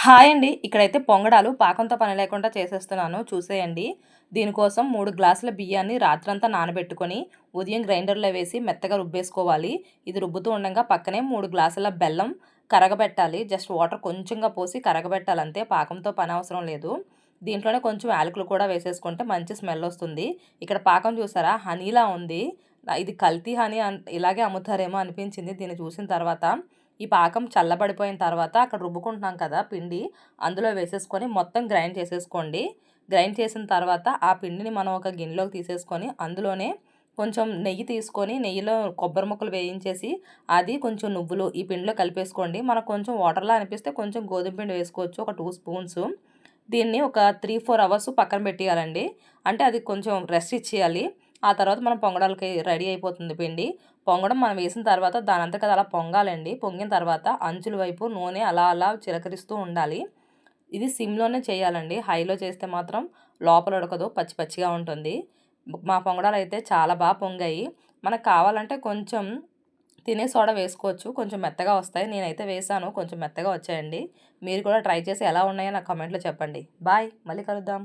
Hi అండి. ఇక్కడైతే పొంగడాలు పాకంతో పని లేకుండా చేసేస్తున్నాను చూసేయండి. దీనికోసం 3 గ్లాసుల బియ్యాన్ని రాత్రంతా నానబెట్టుకొని, ఉదయం గ్రైండర్‌లో వేసి మెత్తగా రుబ్బేసుకోవాలి. ఇది రుబ్బుతూ ఉండంగా పక్కనే 3 గ్లాసుల బెల్లం కరగబెట్టాలి. జస్ట్ వాటర్ కొంచెంగా పోసి కరగబెట్టాలంతే. పాకంతో పని అవసరం లేదు. దీంట్లోనే కొంచెం యాలకులు కూడా వేసేసుకుంటే మంచి స్మెల్ వస్తుంది. ఇక్కడ పాకం చూసారా హనీలా ఉంది. ఇది కల్తీ హనీ ఇలాగే అమ్ముతారేమో అనిపించింది దీన్ని చూసిన తర్వాత. ఈ పాకం చల్లబడిపోయిన తర్వాత అక్కడ రుబ్బుకుంటున్నాం కదా పిండి, అందులో వేసేసుకొని మొత్తం గ్రైండ్ చేసేసుకోండి. గ్రైండ్ చేసిన తర్వాత ఆ పిండిని మనం ఒక గిన్నెలోకి తీసేసుకొని అందులోనే కొంచెం నెయ్యి తీసుకొని నెయ్యిలో కొబ్బరి ముక్కలు వేయించేసి అది కొంచెం నువ్వులు ఈ పిండిలో కలిపేసుకోండి. మనకు కొంచెం వాటర్లా అనిపిస్తే కొంచెం గోధుమ పిండి వేసుకోవచ్చు, ఒక 2 స్పూన్స్. దీన్ని ఒక 3-4 అవర్స్ పక్కన పెట్టేయాలండి. అంటే అది కొంచెం రెస్ట్ ఇచ్చేయాలి. ఆ తర్వాత మనం పొంగడాలకి రెడీ అయిపోతుంది పిండి. పొంగడం మనం వేసిన తర్వాత దానంతట అలా పొంగాలండి. పొంగిన తర్వాత అంచుల వైపు నూనె అలా అలా చిలకరిస్తూ ఉండాలి. ఇది సిమ్‌లోనే చేయాలండి. హైలో చేస్తే మాత్రం లోపల ఉడకదు, పచ్చి పచ్చిగా ఉంటుంది. మా పొంగడాలైతే చాలా పొంగాయి. మనకు కావాలంటే కొంచెం తినే సోడా వేసుకోవచ్చు. కొంచెం మెత్తగా వస్తాయి. నేనైతే వేశాను. కొంచెం మెత్తగా వచ్చాయండి. మీరు కూడా ట్రై చేసి ఎలా ఉన్నాయో నాకు కామెంట్‌లో చెప్పండి. బాయ్. మళ్ళీ కలుద్దాం.